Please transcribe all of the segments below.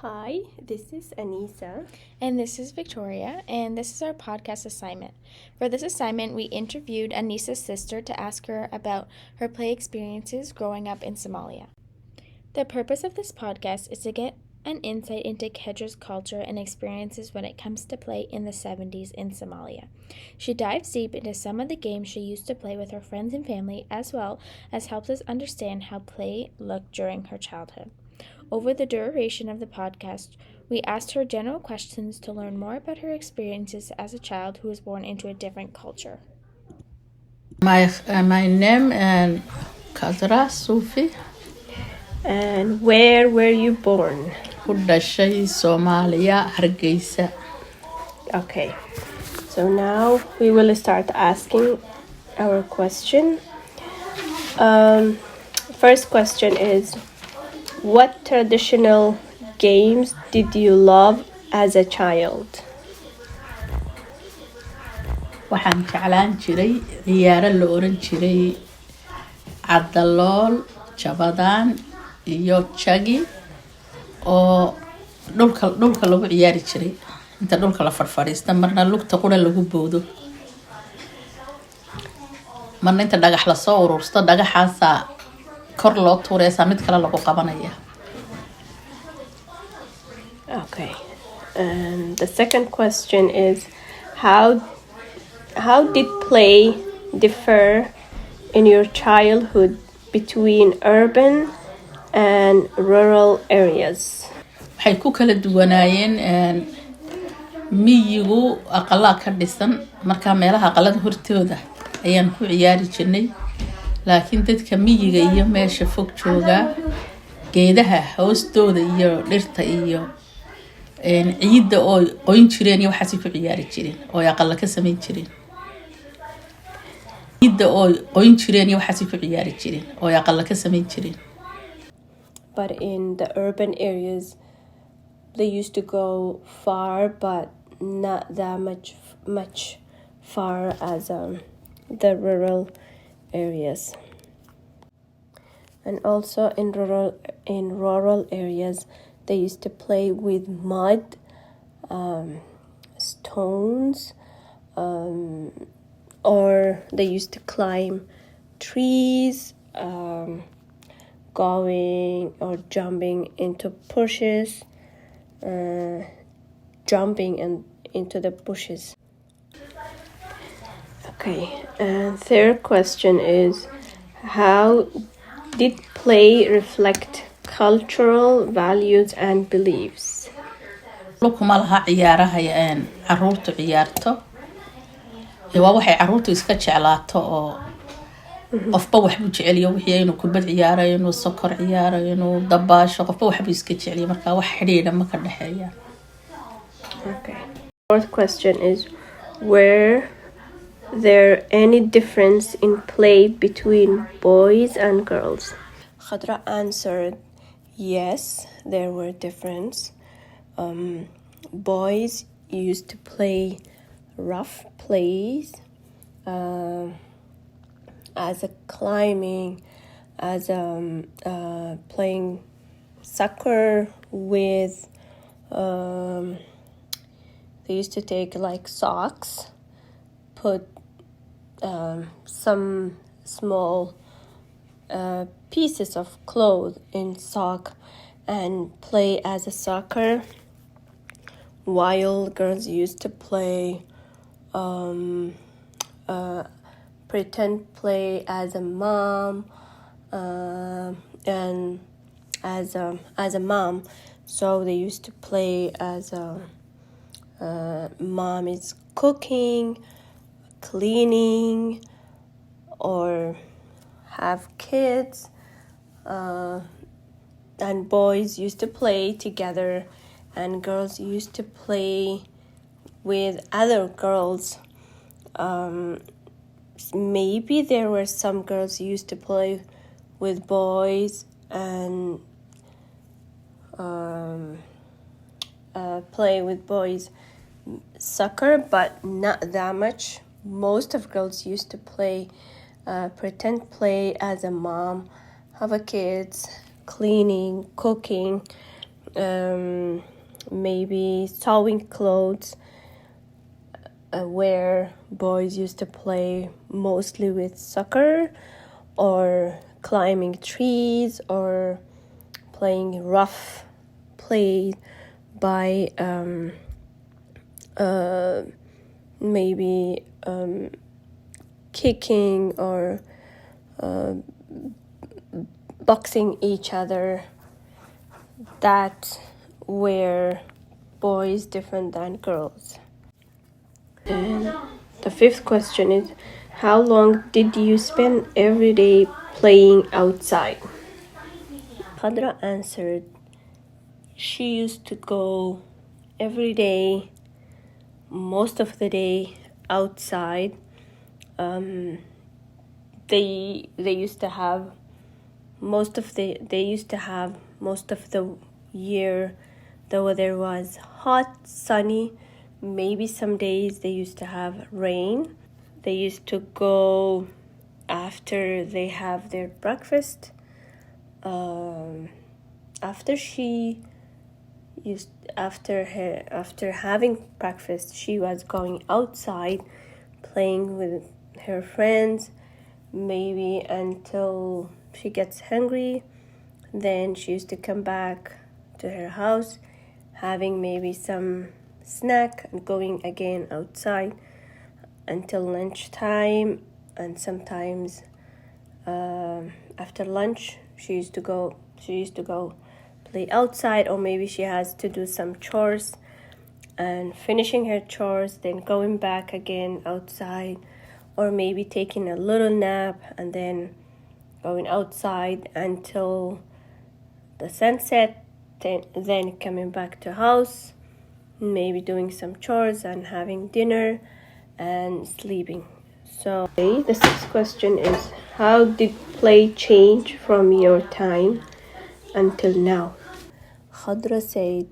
Hi, this is Anissa. And this is Victoria, and this is our podcast assignment. For this assignment, we interviewed Anissa's sister to ask her about her play experiences growing up in Somalia. The purpose of this podcast is to get an insight into Kedra's culture and experiences when it comes to play in the 70s in Somalia. She dives deep into some of the games she used to play with her friends and family, as well as helps us understand how play looked during her childhood. Over the duration of the podcast, we asked her general questions to learn more about her experiences as a child who was born into a different culture. My name is Kadra Sufi. And where were you born? Ku dhashay Soomaaliya, Hargeysa. Okay, so now we will start asking our question. First question is, what traditional games did you love as a child? Waxaan jeclaan jiray ciyaaro la oran jiray cadalool, jabadaan iyo jagi oo dhulka lagu ciyaari jiray inta dhulka la farfariista marna lugta qura lagu boodo marna inta dhagax la soo urursto dhagaxaasa kor loo tuuraysa mid kale lagu qabanaya. Okay, and the second question is, how did play differ in your childhood between urban and rural areas? Waxay ku kala duwanaayeen miyigu aqalaa ka dhisan marka meelaha aqalada hortooda ayaan ku ciyaari jirnay laakiin dadka miyiga iyo meesha fog jooga geedaha hoostooda iyo dhirta iyo ciidda oo qoyn jireen iyo waxaas ku ciyaari jireen oo aqala ka sameyn jireen ciidda oo qoyn jireen iyo waxaas ku ciyaari jireen oo aqala ka sameyn jireen. But in the urban areas, they used to go far, but not that much far as the rural areas. And also in rural areas, they used to play with mud, stones, or they used to climb trees, going or jumping into bushes, into the bushes. Okay, and third question is, how did play reflect cultural values and beliefs? Lukuma laha ciyaaraha caruurtu ciyaarto waa waxay caruurtu iska jeclaato oo qofba waxbu jeceliyo wixii inuu kubad ciyaarayo inuu sokor ciyaarayo inuu dabaasho qofba waxbu iska jeceliyo marka wax xiriir ma ka dhaxeeya. Okay. Fourth question is, were there any difference in play between boys and girls? Khadra answered, yes, there were difference. Boys used to play rough plays, as a climbing, as playing soccer with. They used to take like socks, put some small pieces of cloth in sock and play as a soccer, while girls used to play pretend play as a mom and as a mom. So they used to play as mom is cooking, cleaning, or have kids. And boys used to play together, and girls used to play with other girls. Maybe there were some girls used to play with boys and play with boys soccer, but not that much. Most of girls used to play pretend play as a mom, have a kids, cleaning, cooking, maybe sewing clothes, where boys used to play mostly with soccer, or climbing trees, or playing rough play by maybe kicking or boxing each other. That were boys different than girls. And the fifth question is, how long did you spend every day playing outside? Khadra answered, she used to go every day, most of the day outside. They used to have most of the year the weather was hot, sunny. Maybe some days they used to have rain. They used to go after they have their breakfast. After having breakfast, she was going outside playing with her friends, maybe until she gets hungry. Then she used to come back to her house, having maybe some snack and going again outside until lunchtime. And sometimes after lunch she used to go play outside, or maybe she has to do some chores, and finishing her chores, then going back again outside, or maybe taking a little nap and then going outside until the sunset, then coming back to house, maybe doing some chores and having dinner and sleeping. So the sixth question is, how did play change from your time until now? Khadra said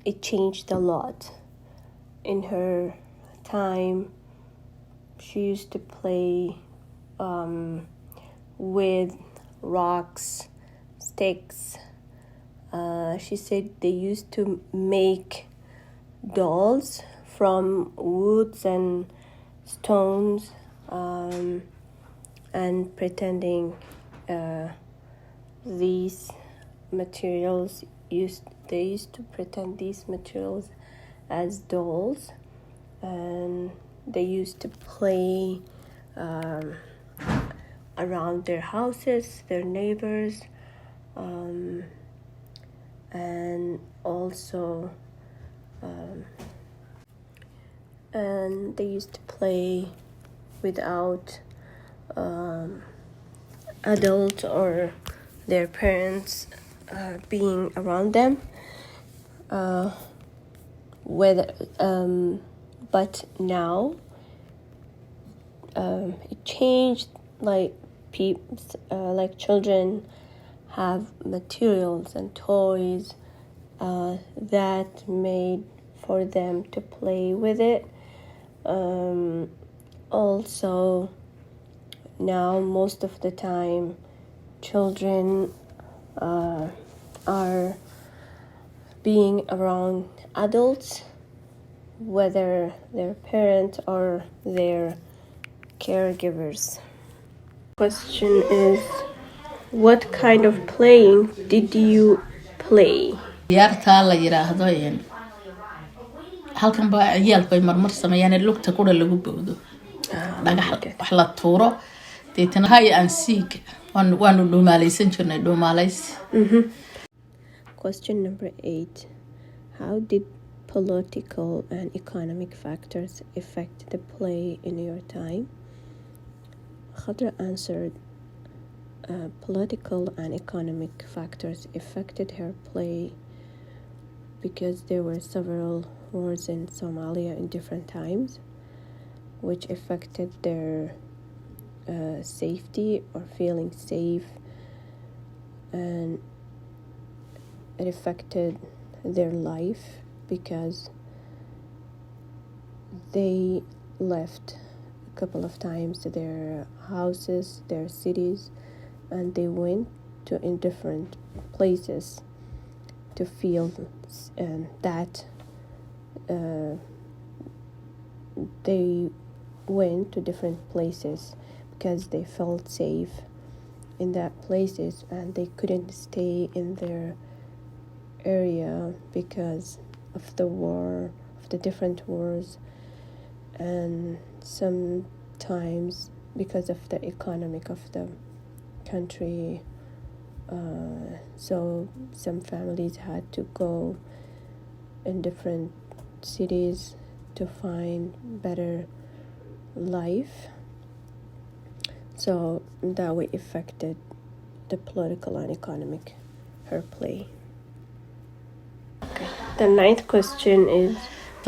it changed a lot. In her time, she used to play with rocks, sticks. She said they used to make dolls from woods and stones, and pretending these materials they used to pretend these materials as dolls, and they used to play around their houses, their neighbors, and also and they used to play without adults or their parents being around them. But now it changed. Like children have materials and toys that made for them to play with it. Also, now most of the time children are being around adults, whether their parents or their caregivers. Question is, what kind of playing did you play? ciyaartaa la yiraahdo halkan baa ciyaalku ay marmar sameeyaan lugta kudha lagu bowdo dhagax wax la tuuro deetana hay aan siig waanu dhumaalaysan jirnay dhumaalays. Question number 8. How did political and economic factors affect the play in your time? Khadra answered, political and economic factors affected her play because there were several wars in Somalia in different times, which affected their safety or feeling safe, and it affected their life because they left a couple of times their houses, their cities, and they went to in different places. to feel that they went to different places because they felt safe in that places, and they couldn't stay in their area because of the war, of the different wars, and sometimes because of the economic of the country. So some families had to go in different cities to find better life. So that way affected the political and economic her play. Okay. The ninth question is,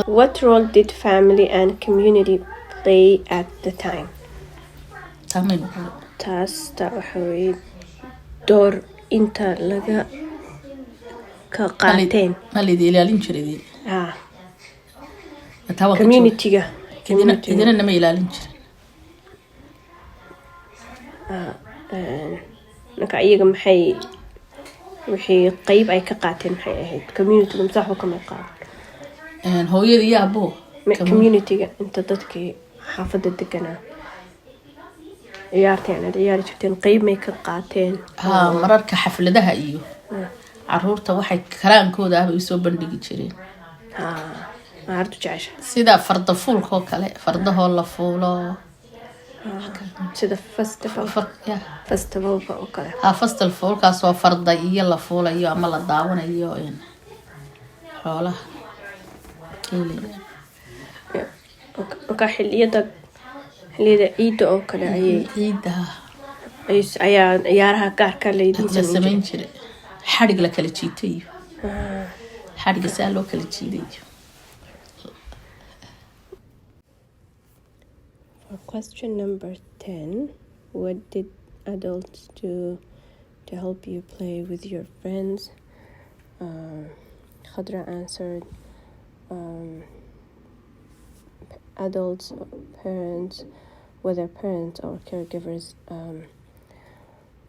what role did family and community play at the time? taas waxa weeye door inta laga ka qaateen ma lidi ilaalin jiray community-ga idina nama ilaalin jirin marka iyaga wixii qayb ay ka qaateen maxay ahayd community-ga masaxo kama qaadan hooyada iyo abo community-ga inta dadkii xaafadda deganaa ciyaari jirteen qayb may ka qaateen mararka xafladaha iyo caruurta waxay karaankooda ah ay soo bandhigi jireen maartu jecesha sida farda fuulka oo kale fardahoo la fuulo sida festival oo kale festival fuulkaas oo farda iyo la fuulayo ama la daawanayo xoolaha marka xilliyada ciida oo kale ayaa ciyaaraha gaarka la samayn jiray xadhig la kala jiitayo xadhiga saa loo kala jiidayo. For question number 10, what did adults do to help you play with your friends? Khadra answered, adults, parents, whether parents or caregivers,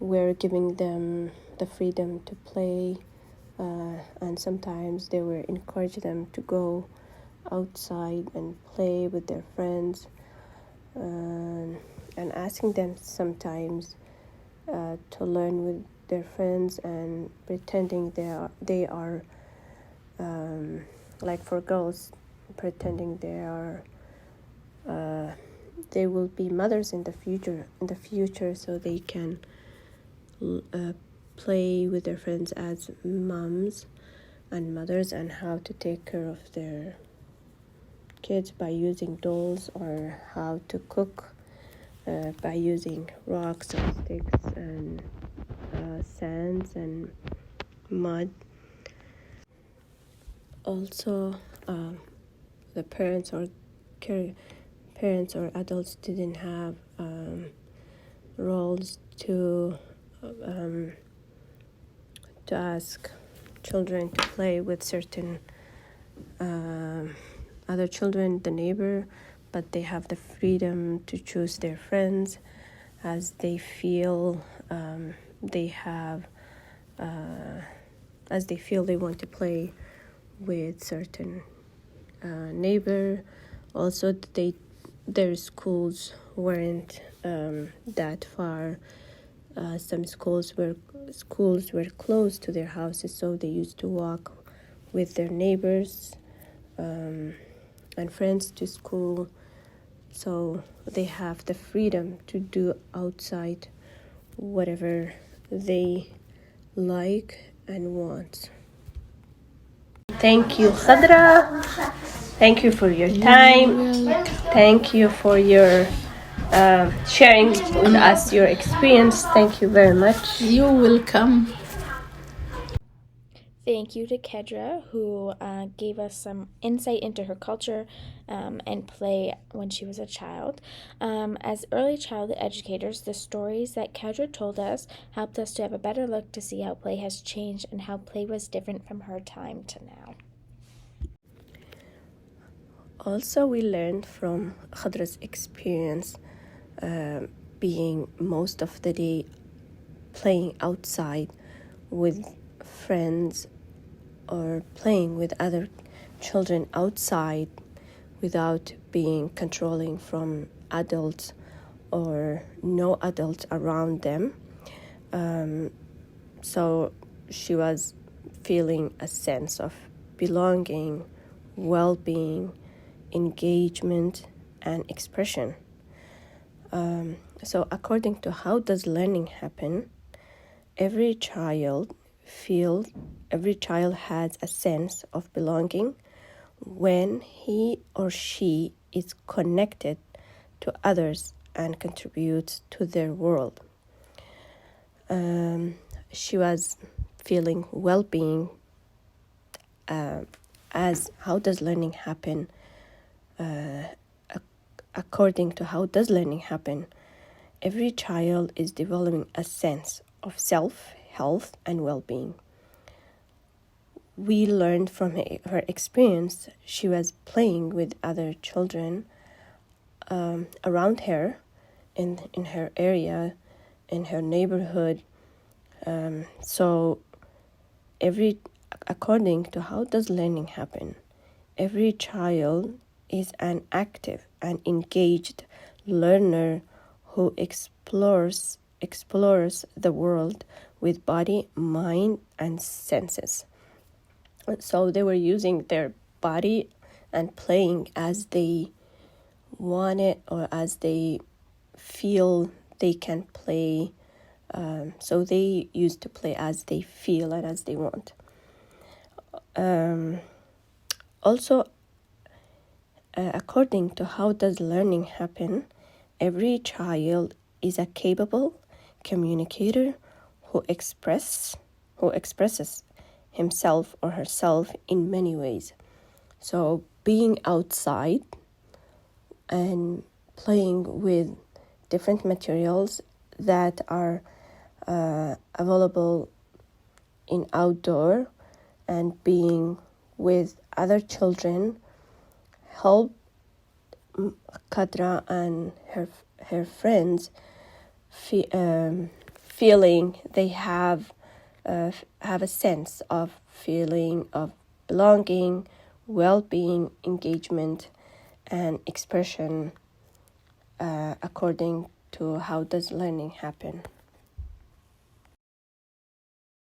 were giving them the freedom to play, and sometimes they were encouraging them to go outside and play with their friends, and asking them sometimes to learn with their friends and pretending they are like for girls, pretending they will be mothers in the future, so they can play with their friends as moms and mothers, and how to take care of their kids by using dolls, or how to cook by using rocks or sticks and sands and mud. Also, the parents or adults didn't have roles to ask children to play with certain other children, the neighbor, but they have the freedom to choose their friends as they feel they want to play with certain neighbor. Also, their schools weren't that far. Some schools were close to their houses, so they used to walk with their neighbors and friends to school. So they have the freedom to do outside whatever they like and want. Thank you, Khadra. Thank you for your time. Thank you for your sharing with us your experience. Thank you very much. You're welcome. Thank you to Kedra, who gave us some insight into her culture and play when she was a child. As early childhood educators, the stories that Kedra told us helped us to have a better look to see how play has changed and how play was different from her time to now. Also, we learned from Khadra's experience being most of the day playing outside with friends or playing with other children outside without being controlling from adults or no adults around them. So she was feeling a sense of belonging, well-being, engagement, and expression. So according to how does learning happen, every child has a sense of belonging when he or she is connected to others and contributes to their world. She was feeling well-being as how does learning happen. According to how does learning happen, every child is developing a sense of self, health, and well-being. We learned from her experience. She was playing with other children around her in her area, in her neighborhood. So according to how does learning happen, every child is an active and engaged learner who explores the world with body, mind, and senses. So they were using their body and playing as they want it or as they feel they can play. So they used to play as they feel and as they want. Also, according to how does learning happen, every child is a capable communicator who expresses himself or herself in many ways. So being outside and playing with different materials that are available in outdoor and being with other children help Kadra and her friends feeling they have a sense of feeling of belonging, well-being, engagement, and expression according to how does learning happen.